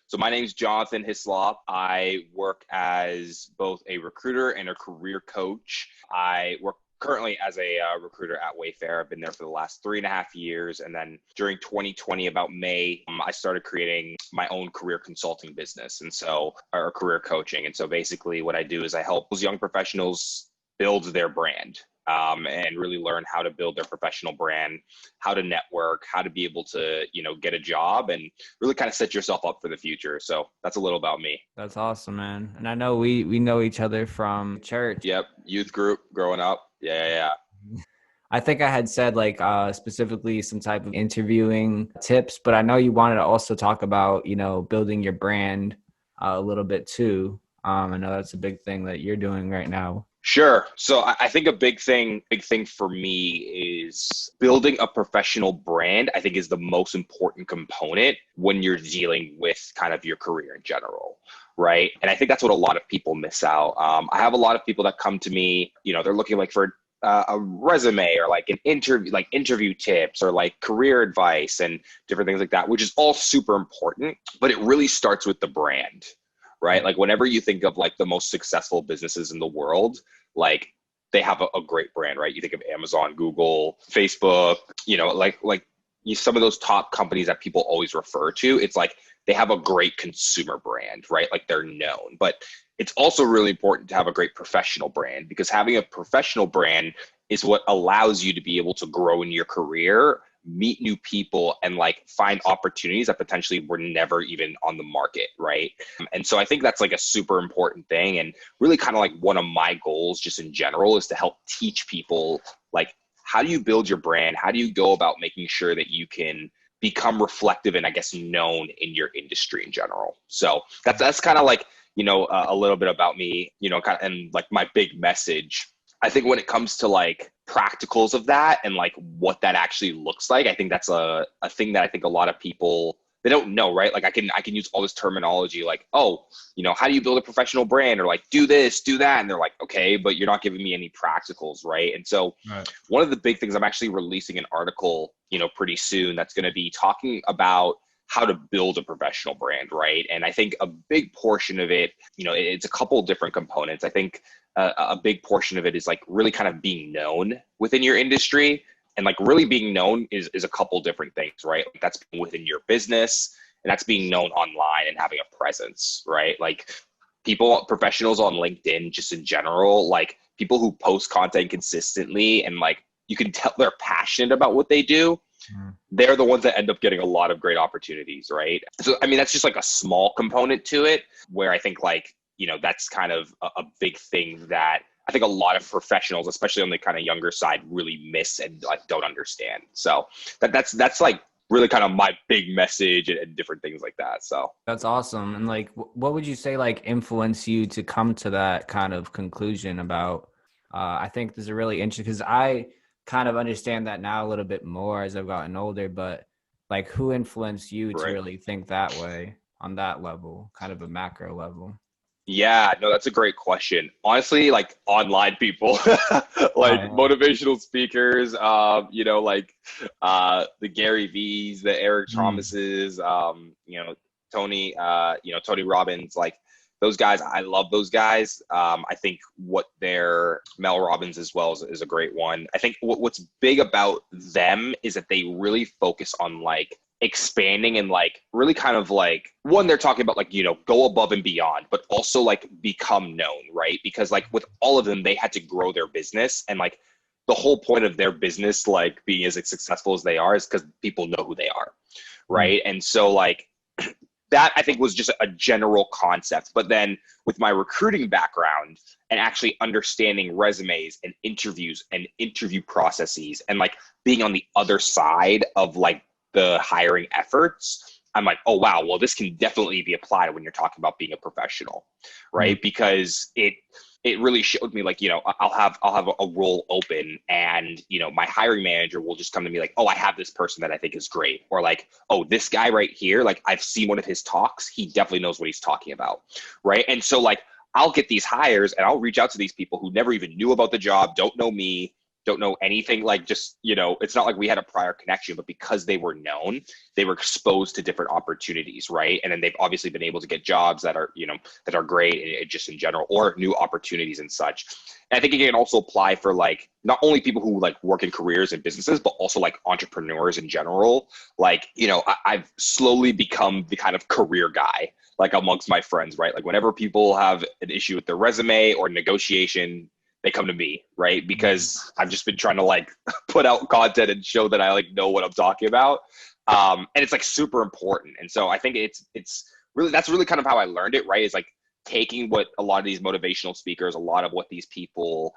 So my name's Jonathan Hislop. I work as both a recruiter and a career coach. I work currently as a recruiter at Wayfair. I've been there for the last 3.5 years. And then during 2020, about May, I started creating my own career consulting business. Or career coaching. And so basically what I do is I help those young professionals build their brand. And really learn how to build their professional brand, how to network, how to be able to, get a job and really kind of set yourself up for the future. So that's a little about me. That's awesome, man. And I know we know each other from church. Yep. Youth group growing up. Yeah. I think I had said specifically some type of interviewing tips, but I know you wanted to also talk about, building your brand a little bit too. I know that's a big thing that you're doing right now. Sure. So I think a big thing for me is building a professional brand, I think is the most important component when you're dealing with kind of your career in general. Right. And I think that's what a lot of people miss out. I have a lot of people that come to me, they're looking for a resume or an interview tips or career advice and different things like that, which is all super important, but it really starts with the brand. Right? Whenever you think of the most successful businesses in the world, they have a great brand, right? You think of Amazon, Google, Facebook, some of those top companies that people always refer to, it's they have a great consumer brand, right? They're known, but it's also really important to have a great professional brand, because having a professional brand is what allows you to be able to grow in your career, meet new people, and find opportunities that potentially were never even on the market, right? And so I think that's a super important thing, and really kind of one of my goals just in general is to help teach people how do you build your brand? How do you go about making sure that you can become reflective and I guess known in your industry in general? So that's kind of a little bit about me, and my big message. I think when it comes to practicals of that and what that actually looks like, I think that's a thing that I think a lot of people, they don't know, right? I can use all this terminology how do you build a professional brand, or do this, do that. And they're okay, but you're not giving me any practicals, right? And so One of the big things, I'm actually releasing an article, pretty soon that's going to be talking about how to build a professional brand, right? And I think a big portion of it, it's a couple different components. I think a big portion of it is really kind of being known within your industry, and really being known is a couple different things, right? That's within your business, and that's being known online and having a presence, right? Professionals on LinkedIn, just in general, people who post content consistently and you can tell they're passionate about what they do. They're the ones that end up getting a lot of great opportunities, right? So, I mean, that's just a small component to it, where I think that's kind of a big thing that I think a lot of professionals, especially on the kind of younger side, really miss and don't understand. So that's really kind of my big message and different things like that. So that's awesome. And what would you say influenced you to come to that kind of conclusion about? I think this is really interesting, because I kind of understand that now a little bit more as I've gotten older, but who influenced you to really think that way on that level, kind of a macro level? Yeah, no, that's a great question. Honestly, online people, motivational speakers, the Gary V's, the Eric Thomases, Tony, Tony Robbins, those guys. I love those guys. I think Mel Robbins as well is a great one. I think what's big about them is that they really focus on expanding and really kind of one, they're talking about go above and beyond, but also become known, right? Because with all of them, they had to grow their business, and the whole point of their business being as successful as they are is because people know who they are, right? And so that I think was just a general concept. But then with my recruiting background and actually understanding resumes and interviews and interview processes and being on the other side of the hiring efforts, I'm oh, wow, well, this can definitely be applied when you're talking about being a professional, right? Because it really showed me I'll have a role open, and my hiring manager will just come to me oh, I have this person that I think is great, or oh, this guy right here, I've seen one of his talks, he definitely knows what he's talking about, right? And so I'll get these hires and I'll reach out to these people who never even knew about the job, don't know me, don't know anything, like just, it's not like we had a prior connection, but because they were known, they were exposed to different opportunities, right? And then they've obviously been able to get jobs that are, that are great just in general, or new opportunities and such. And I think it can also apply for like not only people who like work in careers and businesses, but also like entrepreneurs in general. Like, I've slowly become the kind of career guy, like amongst my friends, right? Like whenever people have an issue with their resume or negotiation, they come to me, right? Because I've just been trying to like put out content and show that I like know what I'm talking about. And it's like super important. And so I think it's really, that's really kind of how I learned it, right? Is like taking what a lot of these motivational speakers, a lot of what these people,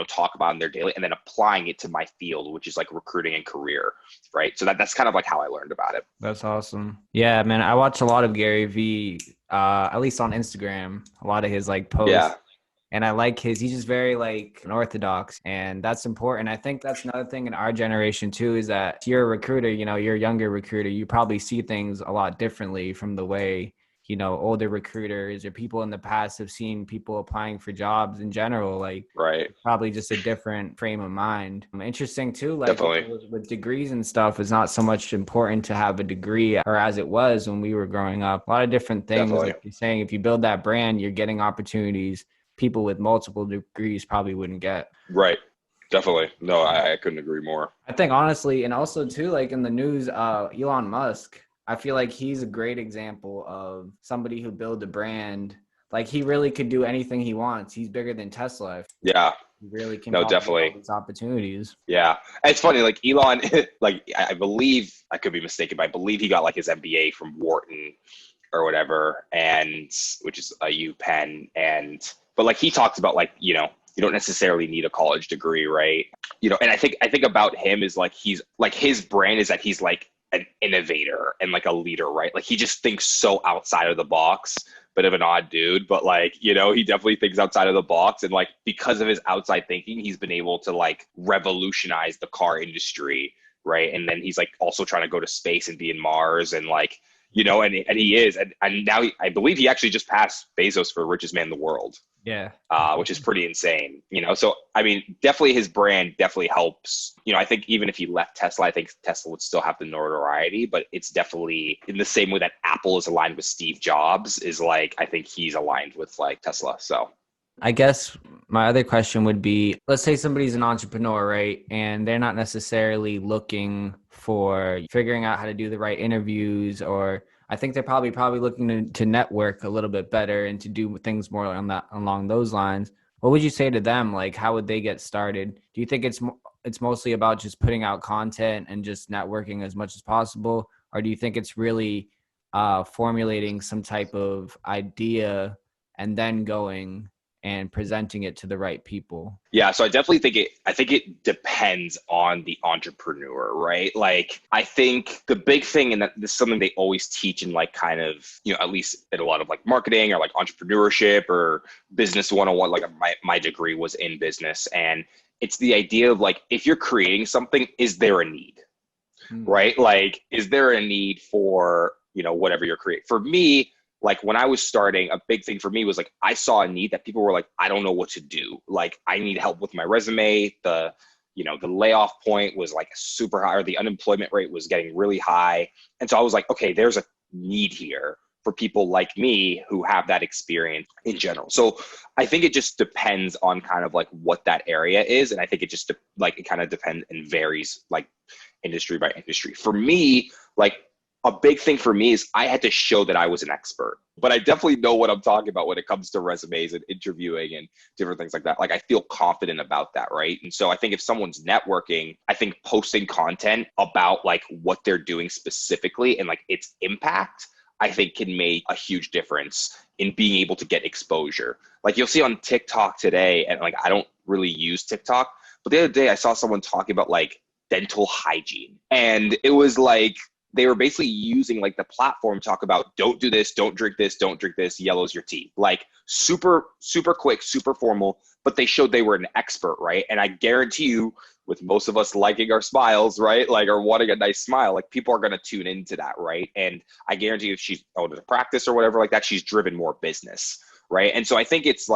talk about in their daily, and then applying it to my field, which is like recruiting and career, right? So that's kind of like how I learned about it. That's awesome. Yeah, man. I watch a lot of Gary Vee, at least on Instagram, a lot of his like posts. Yeah. And I like he's just very like unorthodox, and that's important. I think that's another thing in our generation too, is that if you're a recruiter, you're a younger recruiter, you probably see things a lot differently from the way, older recruiters or people in the past have seen people applying for jobs in general. Like, right. Probably just a different frame of mind. Interesting too, like Definitely. with degrees and stuff, it's not so much important to have a degree, or as it was when we were growing up. A lot of different things. Definitely. Like you're saying, if you build that brand, you're getting opportunities people with multiple degrees probably wouldn't get. Right. Definitely. No, I couldn't agree more. I think honestly, and also too, like in the news, Elon Musk, I feel like he's a great example of somebody who built a brand. Like he really could do anything he wants. He's bigger than Tesla. Yeah. He really can. No, definitely. All these opportunities. Yeah. It's funny, like Elon, like I believe, I could be mistaken, but I believe he got like his MBA from Wharton or whatever, and which is a UPenn, but like he talks about like, you don't necessarily need a college degree, right? And I think about him is like, he's like, his brand is that he's like an innovator and like a leader, right? Like he just thinks so outside of the box, bit of an odd dude, but like, he definitely thinks outside of the box. And like, because of his outside thinking, he's been able to like revolutionize the car industry, right? And then he's like also trying to go to space and be in Mars, and like, and he is, and now I believe he actually just passed Bezos for richest man in the world. Yeah. Which is pretty insane, So, I mean, definitely his brand definitely helps. I think even if he left Tesla, I think Tesla would still have the notoriety, but it's definitely in the same way that Apple is aligned with Steve Jobs, is like, I think he's aligned with like Tesla. So I guess my other question would be, let's say somebody's an entrepreneur, right? And they're not necessarily looking for figuring out how to do the right interviews, or I think they're probably looking to network a little bit better and to do things more along those lines. What would you say to them? Like, how would they get started? Do you think it's mostly about just putting out content and just networking as much as possible? Or do you think it's really formulating some type of idea and then going and presenting it to the right people? Yeah, so I definitely think it depends on the entrepreneur, right? Like, I think the big thing, and that this is something they always teach in like kind of, at least in a lot of like marketing or like entrepreneurship or business 101, like my degree was in business. And it's the idea of like, if you're creating something, is there a need, right? Like, is there a need for, whatever you're creating? For me, like when I was starting, a big thing for me was like, I saw a need that people were like, I don't know what to do. Like, I need help with my resume. The layoff point was like super high, or the unemployment rate was getting really high. And so I was like, okay, there's a need here for people like me who have that experience in general. So I think it just depends on kind of like what that area is. And I think it just like, it kind of depends and varies like industry by industry. For me, like, a big thing for me is I had to show that I was an expert, but I definitely know what I'm talking about when it comes to resumes and interviewing and different things like that. Like, I feel confident about that, right? And so I think if someone's networking, I think posting content about like what they're doing specifically and like its impact, I think can make a huge difference in being able to get exposure. Like, you'll see on TikTok today, and like, I don't really use TikTok, but the other day I saw someone talking about like dental hygiene, and it was like, they were basically using like the platform to talk about, don't do this, don't drink this, yellow's your teeth. Like, super, super quick, super formal, but they showed they were an expert, right? And I guarantee you, with most of us liking our smiles, right? Like, or wanting a nice smile, like people are going to tune into that, right? And I guarantee you, if she's out of practice or whatever like that, she's driven more business. right? And so I think it's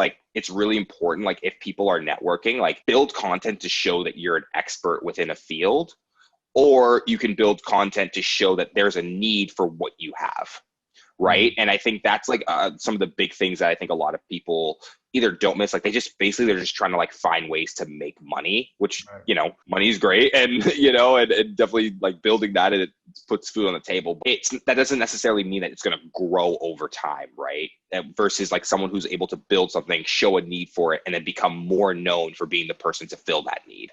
really important, like if people are networking, like build content to show that you're an expert within a field, or you can build content to show that there's a need for what you have, right? And I think that's like some of the big things that I think a lot of people either don't miss. Like they're just trying to like find ways to make money, which, money is great. And, and definitely like building that, and it puts food on the table. That doesn't necessarily mean that it's going to grow over time, right? Versus like someone who's able to build something, show a need for it, and then become more known for being the person to fill that need.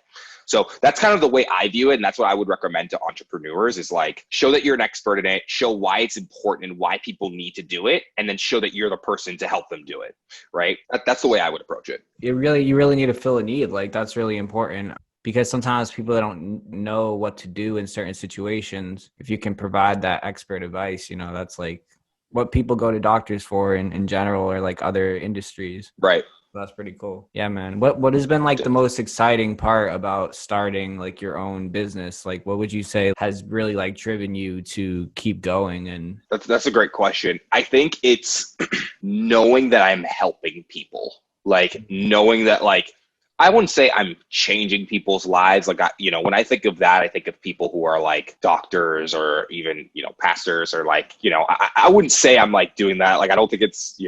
So that's kind of the way I view it. And that's what I would recommend to entrepreneurs is like, show that you're an expert in it, show why it's important and why people need to do it, and then show that you're the person to help them do it. Right. That's the way I would approach it. You really need to fill a need. Like that's really important, because sometimes people don't know what to do in certain situations. If you can provide that expert advice, that's like what people go to doctors for in general, or like other industries. Right. That's pretty cool. Yeah, man. What has been like the most exciting part about starting like your own business? Like, what would you say has really like driven you to keep going? And that's a great question. I think it's knowing that I'm helping people, like knowing that like, I wouldn't say I'm changing people's lives. Like, when I think of that, I think of people who are like doctors or even, pastors, or like, I wouldn't say I'm like doing that. Like, I don't think it's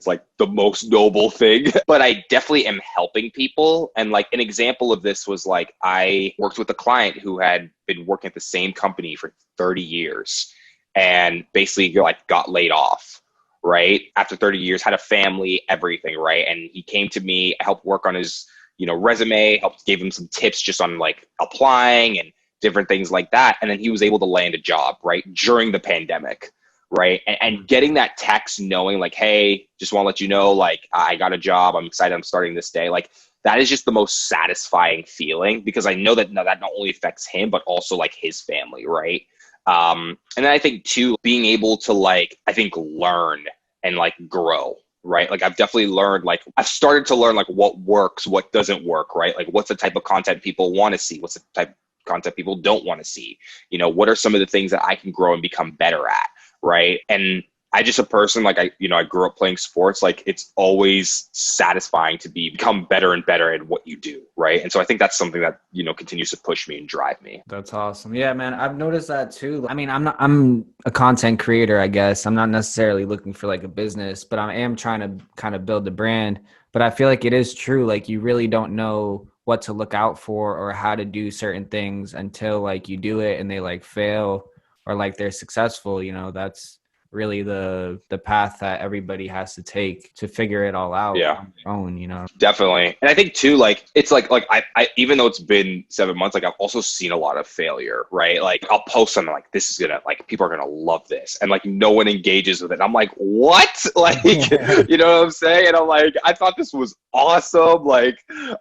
like the most noble thing, but I definitely am helping people. And like an example of this was like, I worked with a client who had been working at the same company for 30 years and basically like got laid off. Right. After 30 years, had a family, everything. Right. And he came to me, I helped work on his resume, gave him some tips just on like applying and different things like that. And then he was able to land a job, right, during the pandemic, right? And getting that text knowing like, hey, just want to let you know, like, I got a job. I'm excited. I'm starting this day. Like, that is just the most satisfying feeling, because I know that that not only affects him, but also like his family, right? And then I think too, being able to like, I think learn and like grow. Right. Like I've definitely learned, like I've started to learn like what works, what doesn't work, right? Like what's the type of content people want to see? What's the type of content people don't want to see? What are some of the things that I can grow and become better at? Right. And I just a person like I grew up playing sports. Like it's always satisfying to become better and better at what you do. Right. And so I think that's something that, continues to push me and drive me. That's awesome. Yeah, man. I've noticed that too. I mean, I'm a content creator, I guess. I'm not necessarily looking for like a business, but I am trying to kind of build a brand. But I feel like it is true. Like you really don't know what to look out for or how to do certain things until like you do it and they like fail or like they're successful. That's really the path that everybody has to take to figure it all out on their own, Definitely. And I think too, like, it's like I even though it's been 7 months, like I've also seen a lot of failure, right? Like I'll post something like, this is gonna, like, people are gonna love this. And like, no one engages with it. I'm like, what? Like, you know what I'm saying? And I'm like, I thought this was awesome. Like,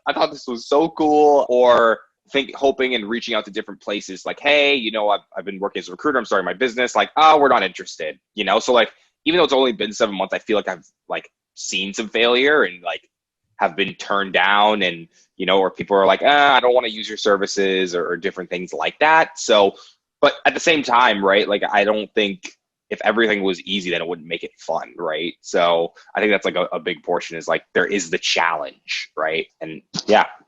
I thought this was so cool. Or hoping and reaching out to different places like, hey, I've been working as a recruiter, I'm starting my business, like, oh, we're not interested, so like, even though it's only been 7 months, I feel like I've like seen some failure and like have been turned down, and or people are like, I don't want to use your services, or different things like that. So, but at the same time, right, like I don't think if everything was easy, then it wouldn't make it fun, right? So I think that's like a big portion is like, there is the challenge, right? And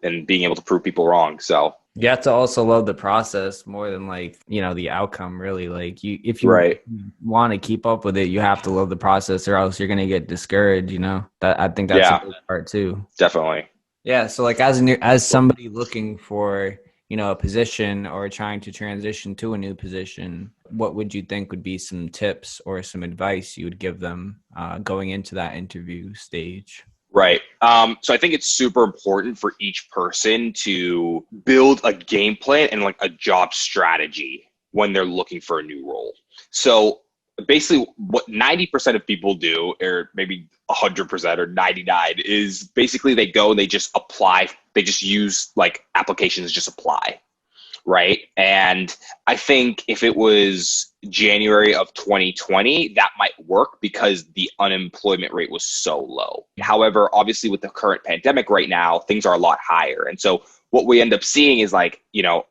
and being able to prove people wrong. So you have to also love the process more than like, the outcome, really. Like if you want to keep up with it, you have to love the process, or else you're going to get discouraged, that I think that's a big part too. Definitely. Yeah. So like as somebody looking for, a position or trying to transition to a new position, what would you think would be some tips or some advice you would give them going into that interview stage? Right. So I think it's super important for each person to build a game plan and like a job strategy when they're looking for a new role. So basically what 90% of people do, or maybe 100% or 99, is basically they go and they just apply. They just use like applications, just apply. Right. And I think if it was January of 2020, that might work because the unemployment rate was so low. However, obviously with the current pandemic right now, things are a lot higher. And so what we end up seeing is like,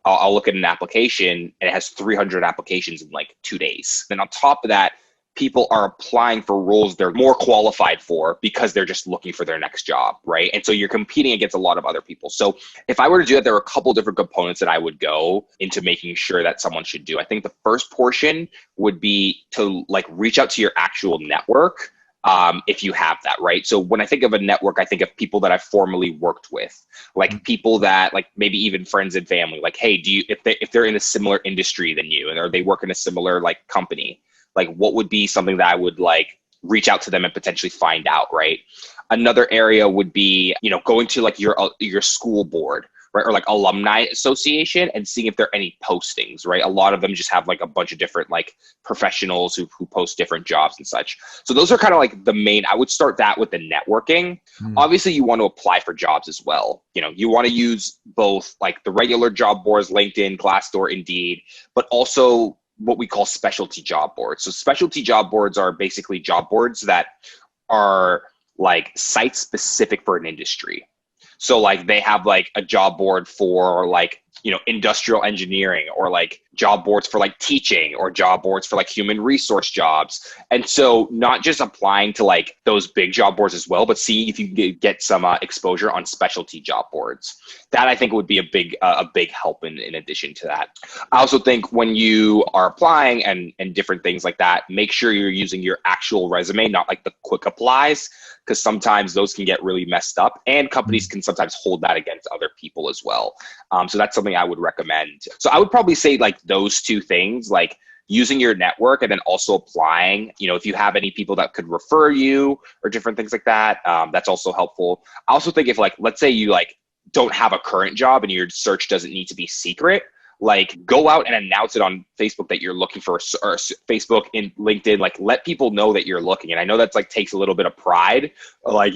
I'll look at an application and it has 300 applications in like 2 days. And on top of that, people are applying for roles they're more qualified for because they're just looking for their next job, right? And so you're competing against a lot of other people. So if I were to do that, there are a couple different components that I would go into making sure that someone should do. I think the first portion would be to like reach out to your actual network. If you have that, right? So when I think of a network, I think of people that I've formerly worked with, like people that like maybe even friends and family, like, hey, if they're in a similar industry than you and or they work in a similar like company, like what would be something that I would like reach out to them and potentially find out, right? Another area would be, going to like your school board, right? Or like alumni association and seeing if there are any postings, right? A lot of them just have like a bunch of different like professionals who post different jobs and such. So those are kind of like the main, I would start that with the networking. Obviously you want to apply for jobs as well. You want to use both like the regular job boards, LinkedIn, Glassdoor, Indeed, but also what we call specialty job boards. So specialty job boards are basically job boards that are like site specific for an industry. So like they have like a job board for like, industrial engineering, or like job boards for like teaching, or job boards for like human resource jobs. And so not just applying to like those big job boards as well, but see if you can get some exposure on specialty job boards. That I think would be a big help in addition to that. I also think when you are applying and different things like that, make sure you're using your actual resume, not like the quick applies, because sometimes those can get really messed up and companies can sometimes hold that against other people as well. So that's something I would recommend. So I would probably say like those two things, like using your network and then also applying, if you have any people that could refer you or different things like that, that's also helpful. I also think if like, let's say you like don't have a current job and your search doesn't need to be secret, like go out and announce it on Facebook that you're looking for, or Facebook and LinkedIn, like let people know that you're looking. And I know that's like takes a little bit of pride, like,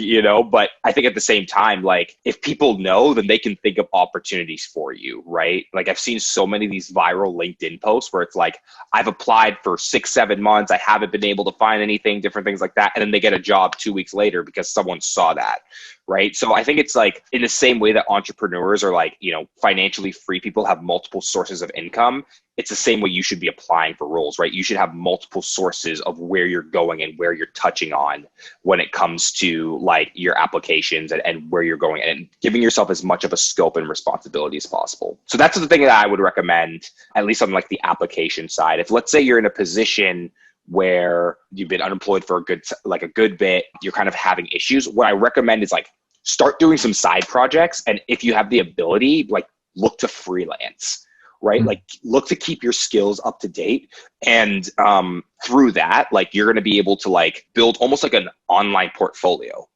but I think at the same time, like if people know, then they can think of opportunities for you, right? Like I've seen so many of these viral LinkedIn posts where it's like, I've applied for 6-7 months. I haven't been able to find anything, different things like that. And then they get a job 2 weeks later because someone saw that. Right. So I think it's like in the same way that entrepreneurs are like, financially free people have multiple sources of income. It's the same way you should be applying for roles, right? You should have multiple sources of where you're going and where you're touching on when it comes to like your applications and where you're going, and giving yourself as much of a scope and responsibility as possible. So that's the thing that I would recommend, at least on like the application side. If let's say you're in a position where you've been unemployed for a good bit, you're kind of having issues, what I recommend is like start doing some side projects. And if you have the ability, like look to freelance, right? Like look to keep your skills up to date. And through that, like you're going to be able to like build almost like an online portfolio,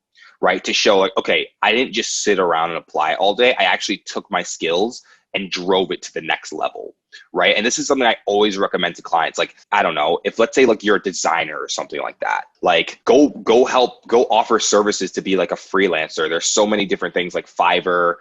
right? To show like, okay, I didn't just sit around and apply all day. I actually took my skills and drove it to the next level, right? And this is something I always recommend to clients. Like, I don't know, if let's say like you're a designer or something like that, like go offer services to be like a freelancer. There's so many different things like Fiverr,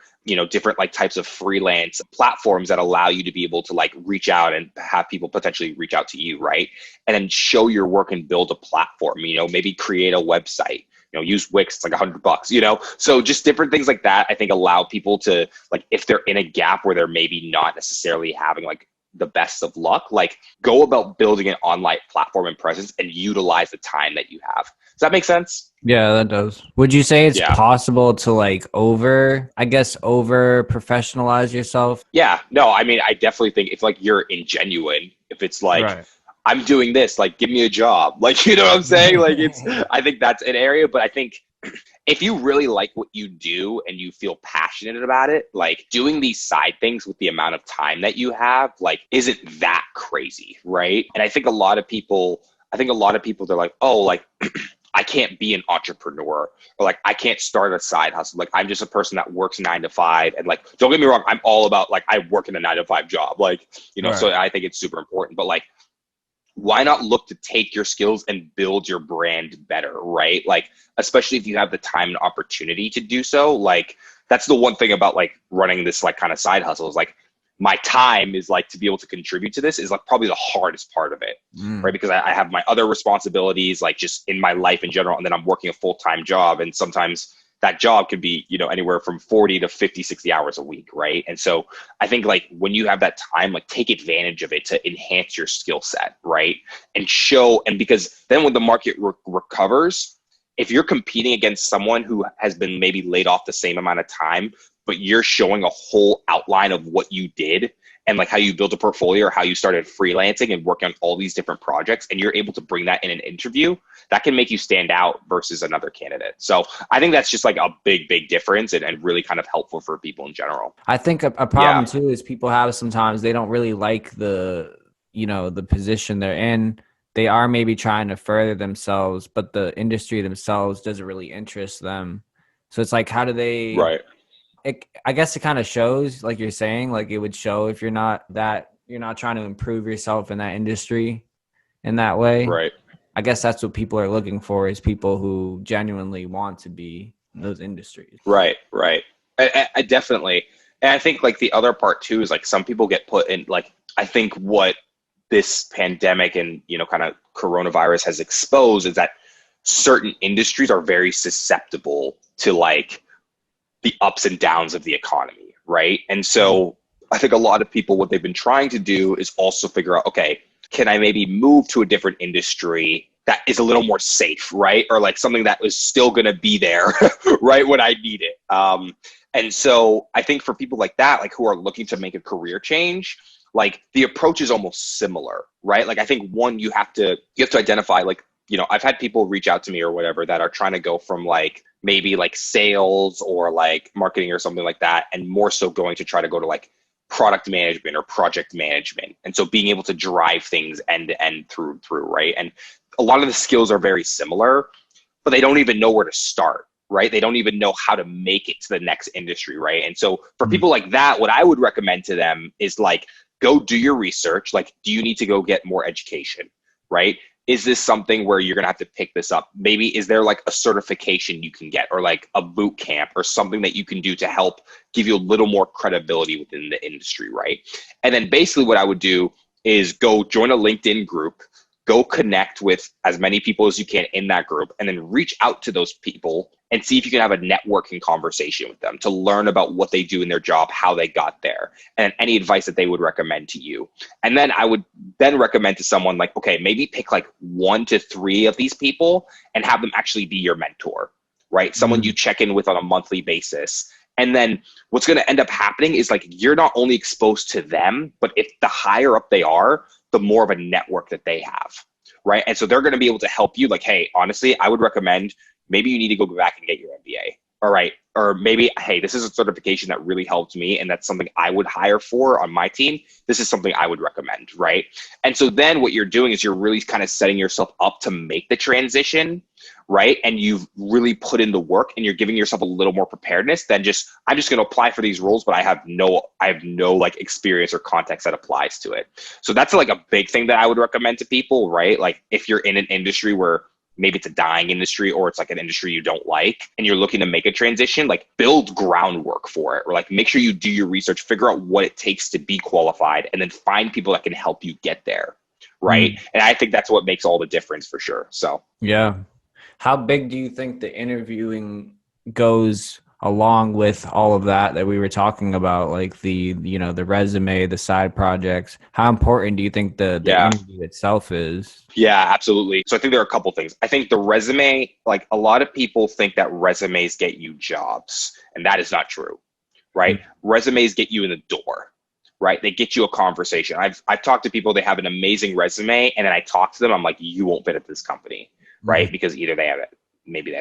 different like types of freelance platforms that allow you to be able to like reach out and have people potentially reach out to you, right? And then show your work and build a platform, maybe create a website. Use Wix, it's like $100, So just different things like that, I think allow people to like, if they're in a gap where they're maybe not necessarily having like the best of luck, like go about building an online platform and presence and utilize the time that you have. Does that make sense? Yeah, that does. Would you say it's possible to like over professionalize yourself? Yeah, no, I mean, I definitely think if like you're ingenuine, if it's like, right, I'm doing this, like, give me a job. Like, you know what I'm saying? Like, I think that's an area, but I think if you really like what you do and you feel passionate about it, like doing these side things with the amount of time that you have, like, isn't that crazy, right? And I think a lot of people, they're like, oh, like, I can't be an entrepreneur, or like, I can't start a side hustle. Like, I'm just a person that works 9 to 5. And like, don't get me wrong, I'm all about like, I work in a 9 to 5 job. Like, right. So I think it's super important, but like, why not look to take your skills and build your brand better, right? Like, especially if you have the time and opportunity to do so. Like, that's the one thing about like running this like kind of side hustle is like, my time is like to be able to contribute to this is like probably the hardest part of it, right? Because I have my other responsibilities, like just in my life in general, and then I'm working a full-time job, and sometimes that job could be, anywhere from 40 to 50, 60 hours a week, right? And so I think like when you have that time, like take advantage of it to enhance your skill set, right? And because then when the market recovers, if you're competing against someone who has been maybe laid off the same amount of time, but you're showing a whole outline of what you did and like how you built a portfolio or how you started freelancing and working on all these different projects, and you're able to bring that in an interview, that can make you stand out versus another candidate. So I think that's just like a big, big difference and really kind of helpful for people in general. I think a problem too is people have sometimes they don't really like the position they're in. They are maybe trying to further themselves, but the industry themselves doesn't really interest them. So it's like, how do they? Right. I guess it kind of shows, like you're saying, like it would show if you're not trying to improve yourself in that industry in that way. Right. I guess that's what people are looking for, is people who genuinely want to be in those industries. Right. Right. I definitely. And I think like the other part too is like some people get put in, like, I think what this pandemic and, kind of coronavirus has exposed is that certain industries are very susceptible to like the ups and downs of the economy, right? And so I think a lot of people, what they've been trying to do is also figure out, okay, can I maybe move to a different industry that is a little more safe, right? Or like something that is still going to be there, right, when I need it. And so I think for people like that, like who are looking to make a career change, like the approach is almost similar, right? Like I think one, you have to identify, like, I've had people reach out to me or whatever that are trying to go from like maybe like sales or like marketing or something like that, and more so going to try to go to like product management or project management. And so being able to drive things end to end through, right? And a lot of the skills are very similar, but they don't even know where to start, right? They don't even know how to make it to the next industry, right? And so for people like that, what I would recommend to them is like, go do your research. Like, do you need to go get more education, right? Is this something where you're going to have to pick this up? Maybe is there like a certification you can get, or like a boot camp or something that you can do to help give you a little more credibility within the industry, right? And then basically what I would do is go join a LinkedIn group, go connect with as many people as you can in that group, and then reach out to those people and see if you can have a networking conversation with them to learn about what they do in their job, how they got there, and any advice that they would recommend to you. And then I would then recommend to someone like, okay, maybe pick like 1 to 3 of these people and have them actually be your mentor, right? Someone you check in with on a monthly basis. And then what's going to end up happening is like, you're not only exposed to them, but if the higher up they are, the more of a network that they have, right? And so they're going to be able to help you. Like, hey, honestly, I would recommend maybe you need to go back and get your MBA. All right. Or maybe, hey, this is a certification that really helped me, and that's something I would hire for on my team. This is something I would recommend, right? And so then what you're doing is you're really kind of setting yourself up to make the transition, right? And you've really put in the work, and you're giving yourself a little more preparedness than just, I'm just going to apply for these roles, but I have no like experience or context that applies to it. So that's like a big thing that I would recommend to people, right? Like if you're in an industry where maybe it's a dying industry, or it's like an industry you don't like, and you're looking to make a transition, like build groundwork for it, or like make sure you do your research, figure out what it takes to be qualified, and then find people that can help you get there. Right. And I think that's what makes all the difference for sure. So, yeah. How big do you think the interviewing goes along with all of that we were talking about, like the resume, the side projects? How important do you think the interview itself is? Yeah, absolutely. So I think there are a couple things. I think the resume, like a lot of people think that resumes get you jobs, and that is not true, right? Resumes get you in the door, right? They get you a conversation. I've talked to people, they have an amazing resume, and then I talk to them, I'm like, you won't fit at this company, right? Because either they have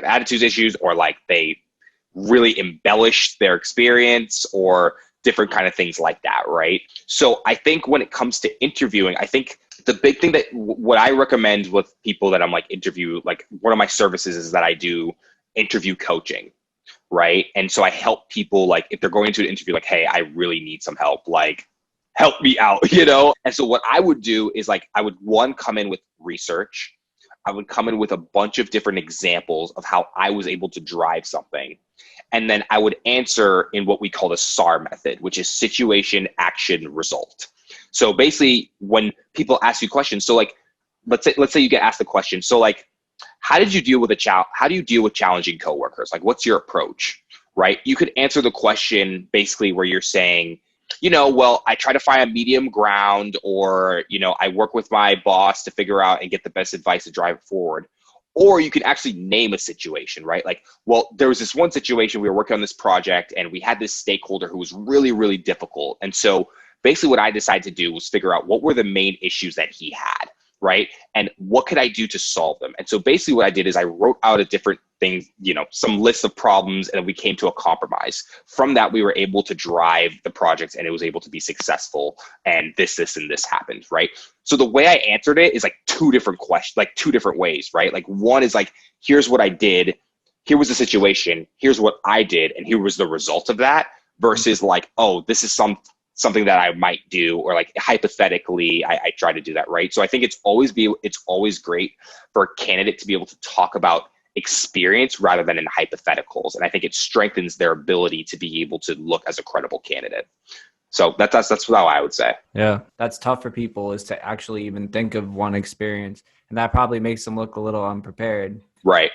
attitudes issues, or like they really embellish their experience, or different kind of things like that, right? So I think when it comes to interviewing, I think the big thing that what I recommend with people that I'm like interview, like one of my services is that I do interview coaching, right? And so I help people, like if they're going into an interview, like, hey, I really need some help, like help me out, And so what I would do is like, I would come in with research. I would come in with a bunch of different examples of how I was able to drive something. And then I would answer in what we call the SAR method, which is situation, action, result. So basically when people ask you questions, so like, let's say you get asked the question. So like, how did you deal with how do you deal with challenging coworkers? Like, what's your approach, right? You could answer the question basically where you're saying, well, I try to find a medium ground, or, I work with my boss to figure out and get the best advice to drive it forward. Or you can actually name a situation, right? Like, well, there was this one situation, we were working on this project and we had this stakeholder who was really, really difficult. And so basically what I decided to do was figure out what were the main issues that he had, right? And what could I do to solve them? And so basically what I did is I wrote out a different things, some lists of problems, and we came to a compromise. From that, we were able to drive the project and it was able to be successful. And this, and this happened, right? So the way I answered it is like two different questions, like two different ways, right? Like one is like, here's what I did. Here was the situation. Here's what I did. And here was the result of that, versus like, oh, this is something that I might do, or like hypothetically, I try to do that, right? So I think it's always great for a candidate to be able to talk about experience rather than in hypotheticals. And I think it strengthens their ability to be able to look as a credible candidate. So that's how I would say. Yeah, that's tough for people, is to actually even think of one experience. And that probably makes them look a little unprepared. Right.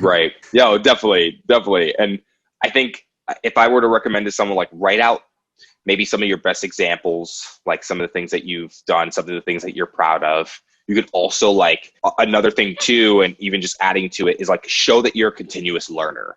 Right. Yeah, definitely. And I think if I were to recommend to someone, like, write out maybe some of your best examples, like some of the things that you've done, some of the things that you're proud of. You could also, like, another thing too, and even just adding to it, is like, show that you're a continuous learner,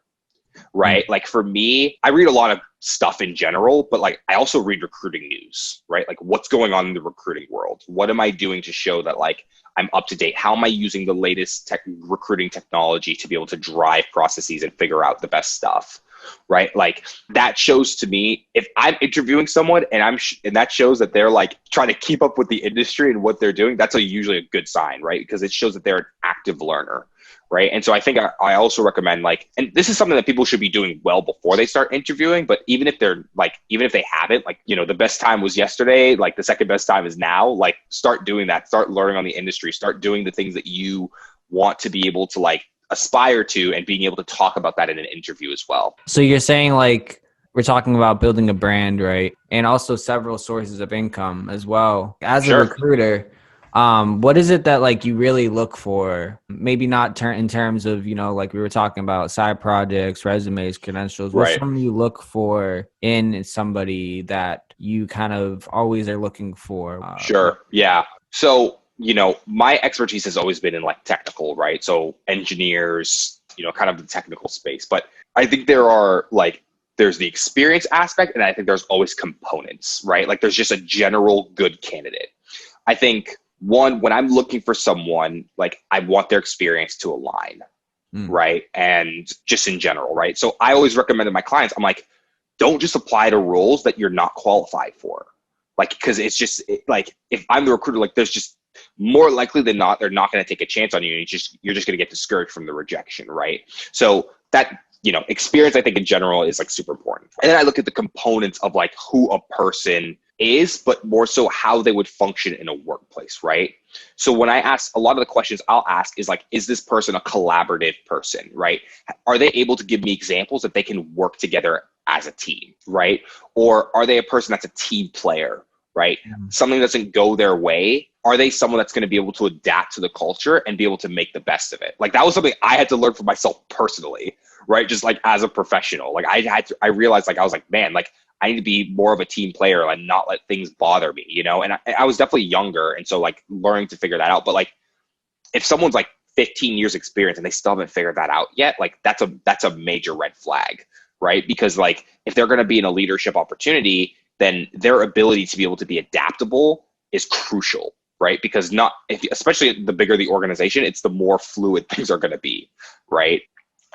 right? Mm-hmm. Like for me, I read a lot of stuff in general, but like I also read recruiting news, right? Like, what's going on in the recruiting world? What am I doing to show that like I'm up to date? How am I using the latest recruiting technology to be able to drive processes and figure out the best stuff? Right? Like, that shows to me, if I'm interviewing someone and and that shows that they're like trying to keep up with the industry and what they're doing, that's usually a good sign, right? Because it shows that they're an active learner, right? And so I think I also recommend, like, and this is something that people should be doing well before they start interviewing, but even if they haven't, like, the best time was yesterday, like the second best time is now, like, start doing that, start learning on the industry, start doing the things that you want to be able to like aspire to, and being able to talk about that in an interview as well. So you're saying, like, we're talking about building a brand, right? And also several sources of income as well. As Sure. a recruiter, what is it that like you really look for? Maybe not in terms of, like we were talking about side projects, resumes, credentials. What's Right. something you look for in somebody that you kind of always are looking for? Sure. Yeah. So, my expertise has always been in like technical, right? So engineers, kind of the technical space. But I think there's the experience aspect, and I think there's always components, right? Like, there's just a general good candidate. I think when I'm looking for someone, like, I want their experience to align, right? And just in general, right? So I always recommend to my clients, I'm like, don't just apply to roles that you're not qualified for. Like, because it's just like, if I'm the recruiter, like, there's just more likely than not, they're not going to take a chance on you. And you're just going to get discouraged from the rejection, right? So that, experience, I think in general, is like super important. And then I look at the components of like who a person is, but more so how they would function in a workplace, right? So when I ask, a lot of the questions I'll ask is like, is this person a collaborative person, right? Are they able to give me examples that they can work together as a team, right? Or are they a person that's a team player, right? Something doesn't go their way. Are they someone that's going to be able to adapt to the culture and be able to make the best of it? Like, that was something I had to learn for myself personally, right? Just like as a professional, like I realized, like, I was like, man, like, I need to be more of a team player and not let things bother me, and I was definitely younger. And so like learning to figure that out. But like, if someone's like 15 years experience and they still haven't figured that out yet, like that's a major red flag, right? Because like, if they're going to be in a leadership opportunity, then their ability to be able to be adaptable is crucial, right? Because especially the bigger the organization, it's the more fluid things are going to be, right?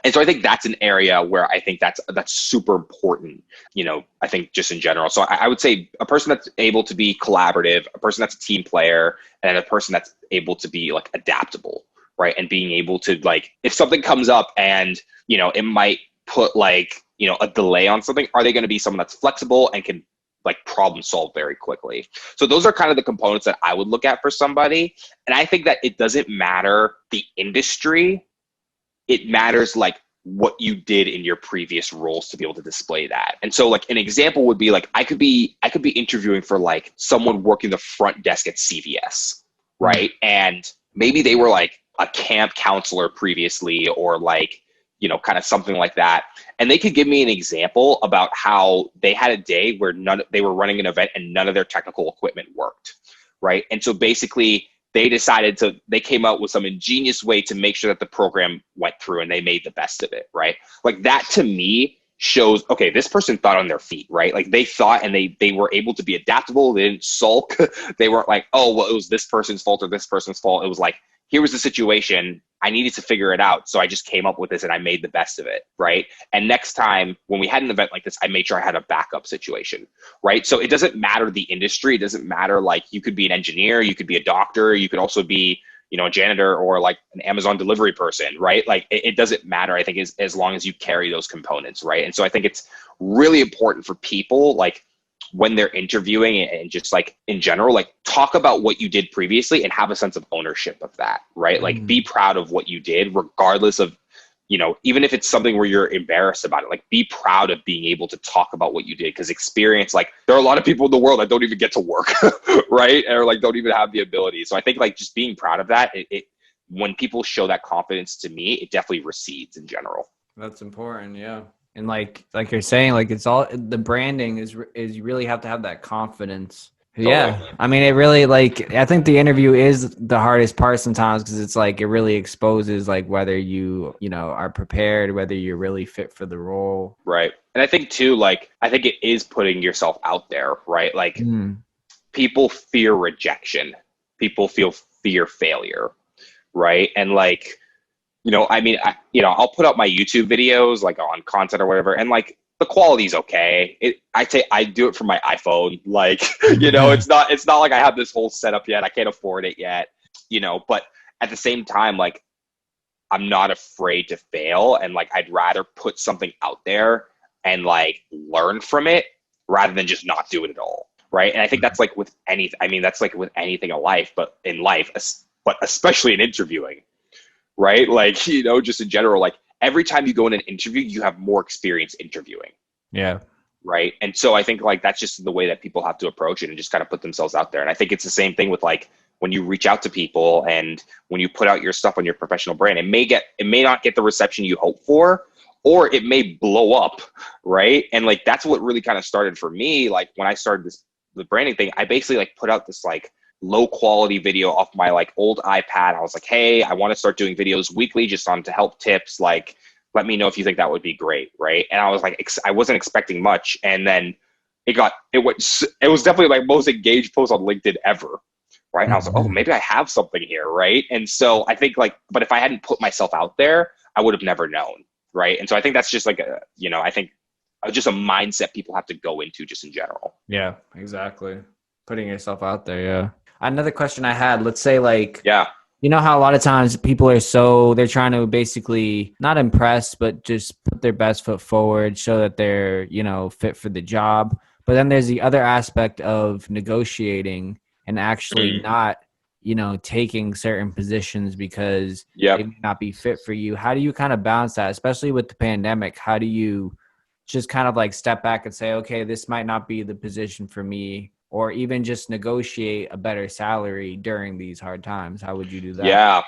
And so I think that's an area where I think that's super important, I think just in general. So I would say a person that's able to be collaborative, a person that's a team player, and a person that's able to be like adaptable, right? And being able to, like, if something comes up and, it might put like, a delay on something, are they going to be someone that's flexible and can like problem solve very quickly? So those are kind of the components that I would look at for somebody. And I think that it doesn't matter the industry. It matters like what you did in your previous roles to be able to display that. And so like an example would be like, I could be interviewing for like someone working the front desk at CVS, right? And maybe they were like a camp counselor previously, or like, you know, kind of something like that. And they could give me an example about how they had a day where they were running an event and none of their technical equipment worked, right? And so basically they came out with some ingenious way to make sure that the program went through and they made the best of it, right? Like that to me shows, okay, this person thought on their feet, right? Like they thought and they were able to be adaptable. They didn't sulk. They weren't like, oh, well, it was this person's fault or this person's fault. It was like, here was the situation. I needed to figure it out. So I just came up with this and I made the best of it, right? And next time when we had an event like this, I made sure I had a backup situation, right? So it doesn't matter the industry. It doesn't matter, like you could be an engineer, you could be a doctor, you could also be, you know, a janitor or like an Amazon delivery person, right? Like it doesn't matter, I think, as long as you carry those components, right? And so I think it's really important for people, like when they're interviewing and just like in general, like talk about what you did previously and have a sense of ownership of that, right? Like be proud of what you did, regardless of, you know, even if it's something where you're embarrassed about it, like be proud of being able to talk about what you did. Because experience, like there are a lot of people in the world that don't even get to work, right? Or like don't even have the ability. So I think like just being proud of that, it when people show that confidence to me, it definitely recedes in general. That's important. Yeah. And like you're saying, like it's all the branding is you really have to have that confidence. Totally. Yeah. I mean, it really, like, I think the interview is the hardest part sometimes because it's like it really exposes like whether you know, are prepared, whether you're really fit for the role. Right. And I think too, like, I think it is putting yourself out there, right? Like people fear rejection. People fear failure. Right. And like, you know, I mean, I'll put up my YouTube videos like on content or whatever, and like the quality's okay. I do it from my iPhone. Like, you know, it's not like I have this whole setup yet. I can't afford it yet, you know, but at the same time, like I'm not afraid to fail. And like, I'd rather put something out there and like learn from it rather than just not do it at all. Right. And I think that's like with that's like with anything in life, but especially in interviewing. Right? Like, you know, just in general, like every time you go in an interview, you have more experience interviewing. Yeah. Right. And so I think like that's just the way that people have to approach it and just kind of put themselves out there. And I think it's the same thing with like when you reach out to people and when you put out your stuff on your professional brand, it may not get the reception you hope for, or it may blow up. Right. And like that's what really kind of started for me. Like when I started the branding thing, I basically like put out this like low quality video off my like old iPad. I was like, hey, I want to start doing videos weekly just on to help tips. Like, let me know if you think that would be great. Right. And I was like, I wasn't expecting much. And then it was definitely my most engaged post on LinkedIn ever. Right. And I was like, oh, maybe I have something here. Right. And so I think like, but if I hadn't put myself out there, I would have never known. Right. And so I think that's just like, I think just a mindset people have to go into just in general. Yeah, exactly. Putting yourself out there. Yeah. Another question I had, let's say like, you know how a lot of times people they're trying to basically not impress, but just put their best foot forward, show that they're, you know, fit for the job. But then there's the other aspect of negotiating and actually not, you know, taking certain positions because they may not be fit for you. How do you kind of balance that, especially with the pandemic? How do you just kind of like step back and say, okay, this might not be the position for me? Or even just negotiate a better salary during these hard times? How would you do that? Yeah,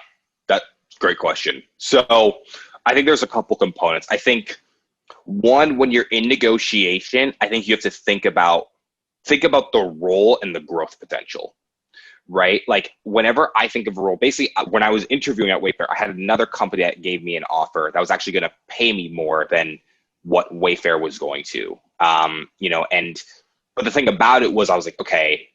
that's a great question. So I think there's a couple components. I think one, when you're in negotiation, I think you have to think about the role and the growth potential, right? Like whenever I think of a role, basically when I was interviewing at Wayfair, I had another company that gave me an offer that was actually going to pay me more than what Wayfair was going to, but the thing about it was I was like, okay,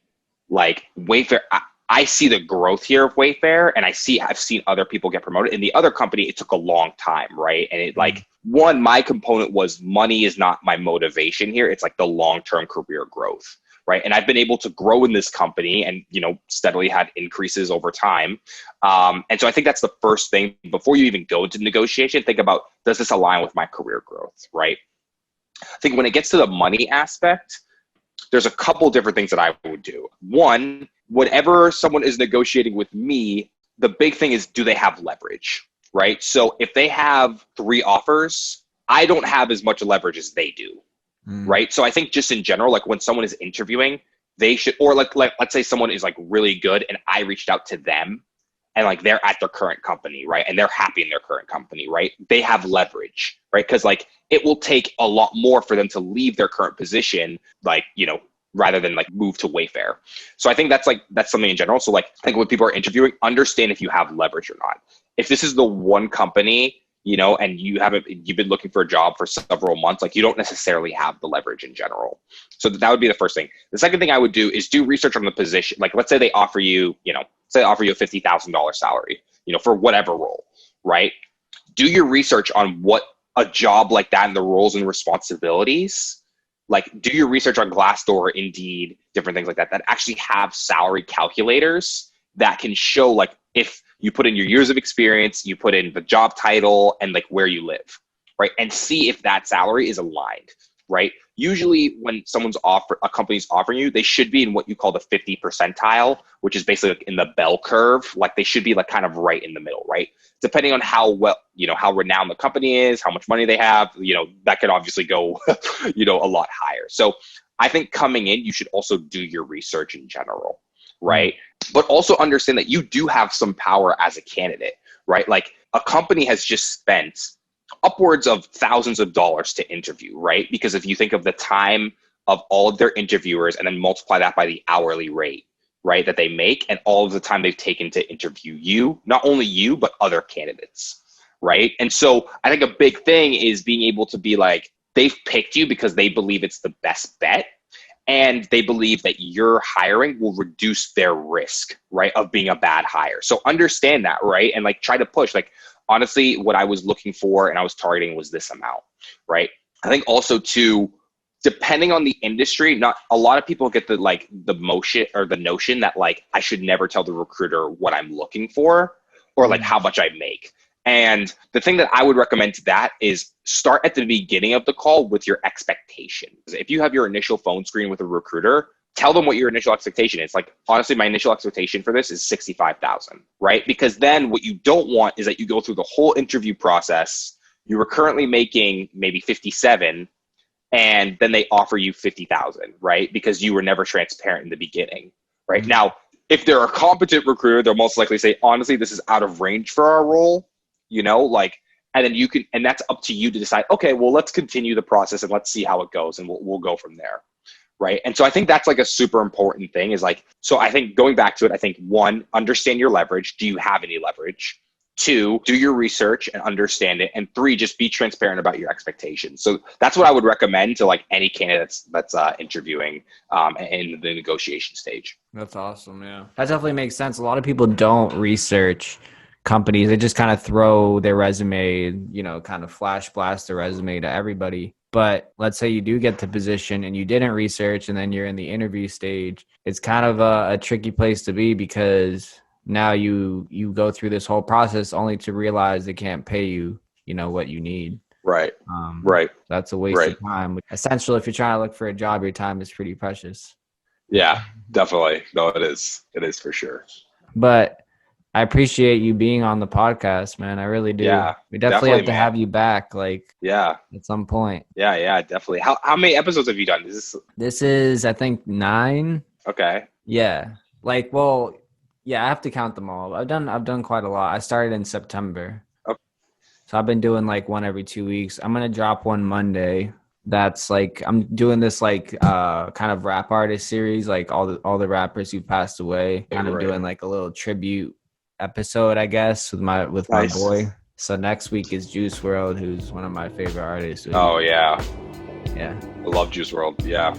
like Wayfair, I see the growth here of Wayfair, and I've seen other people get promoted. In the other company, it took a long time, right? And it like my component was money is not my motivation here. It's like the long-term career growth, right? And I've been able to grow in this company and, you know, steadily had increases over time. And so I think that's the first thing before you even go into negotiation. Think about, does this align with my career growth, right? I think when it gets to the money aspect, there's a couple different things that I would do. One, whenever someone is negotiating with me, the big thing is, do they have leverage, right? So if they have 3 offers, I don't have as much leverage as they do, right? So I think just in general, like when someone is interviewing, they should, or like let's say someone is like really good and I reached out to them and like they're at their current company, right? And they're happy in their current company, right? They have leverage, right? Because like it will take a lot more for them to leave their current position, like, you know, rather than like move to Wayfair. So I think that's something in general. So like I think when people are interviewing, understand if you have leverage or not. If this is the one company, you know, and you've been looking for a job for several months, like you don't necessarily have the leverage in general. So that would be the first thing. The second thing I would do is do research on the position. Like let's say they offer you, you know, say they offer you a $50,000 salary, you know, for whatever role, right? Do your research on what a job like that and the roles and responsibilities, like do your research on Glassdoor, Indeed, different things like that, that actually have salary calculators that can show like if you put in your years of experience, you put in the job title and like where you live, right? And see if that salary is aligned, right? Usually when a company's offering you, they should be in what you call the 50 percentile, which is basically like in the bell curve. Like they should be like kind of right in the middle, right? Depending on how well, you know, how renowned the company is, how much money they have, you know, that could obviously go, you know, a lot higher. So I think coming in, you should also do your research in general, right? But also understand that you do have some power as a candidate, right? Like a company has just spent upwards of thousands of dollars to interview, right? Because if you think of the time of all of their interviewers and then multiply that by the hourly rate, right, that they make and all of the time they've taken to interview you, not only you, but other candidates, right? And so I think a big thing is being able to be like, they've picked you because they believe it's the best bet. And they believe that your hiring will reduce their risk, right, of being a bad hire. So understand that, right? And like try to push, like, honestly, what I was looking for and I was targeting was this amount, right? I think also too, depending on the industry, not a lot of people get the notion that like, I should never tell the recruiter what I'm looking for or like how much I make. And the thing that I would recommend to that is start at the beginning of the call with your expectation. If you have your initial phone screen with a recruiter, tell them what your initial expectation is. Like, honestly, my initial expectation for this is 65,000, right? Because then what you don't want is that you go through the whole interview process. You were currently making maybe 57 and then they offer you 50,000, right? Because you were never transparent in the beginning, right? Mm-hmm. Now, if they're a competent recruiter, they'll most likely say, honestly, this is out of range for our role. You know, like, and then and that's up to you to decide, okay, well, let's continue the process and let's see how it goes and we'll go from there. Right. And so I think that's like a super important thing is like, so I think going back to it, I think 1, understand your leverage. Do you have any leverage? 2, do your research and understand it. And 3, just be transparent about your expectations. So that's what I would recommend to like any candidate that's interviewing in the negotiation stage. That's awesome. Yeah, that definitely makes sense. A lot of people don't research companies. They just kind of throw their resume, you know, kind of flash blast their resume to everybody. But let's say you do get the position and you didn't research and then you're in the interview stage. It's kind of a tricky place to be because now you go through this whole process only to realize they can't pay you, you know, what you need. Right. Right. That's a waste of time. Essentially, if you're trying to look for a job, your time is pretty precious. Yeah, definitely. No, it is. It is for sure. But I appreciate you being on the podcast, man. I really do. Yeah, we definitely have to have you back, like, yeah, at some point. Yeah, definitely. How many episodes have you done? This is, I think, 9. Okay. Yeah. Like, well, yeah, I have to count them all. I've done quite a lot. I started in September. Okay. So I've been doing like one every 2 weeks. I'm gonna drop one Monday. That's like I'm doing this like kind of rap artist series, like all the rappers who passed away. Kind of doing like a little tribute episode, I guess, with my boy. So next week is Juice WRLD, who's one of my favorite artists. Oh yeah. I love Juice WRLD. Yeah.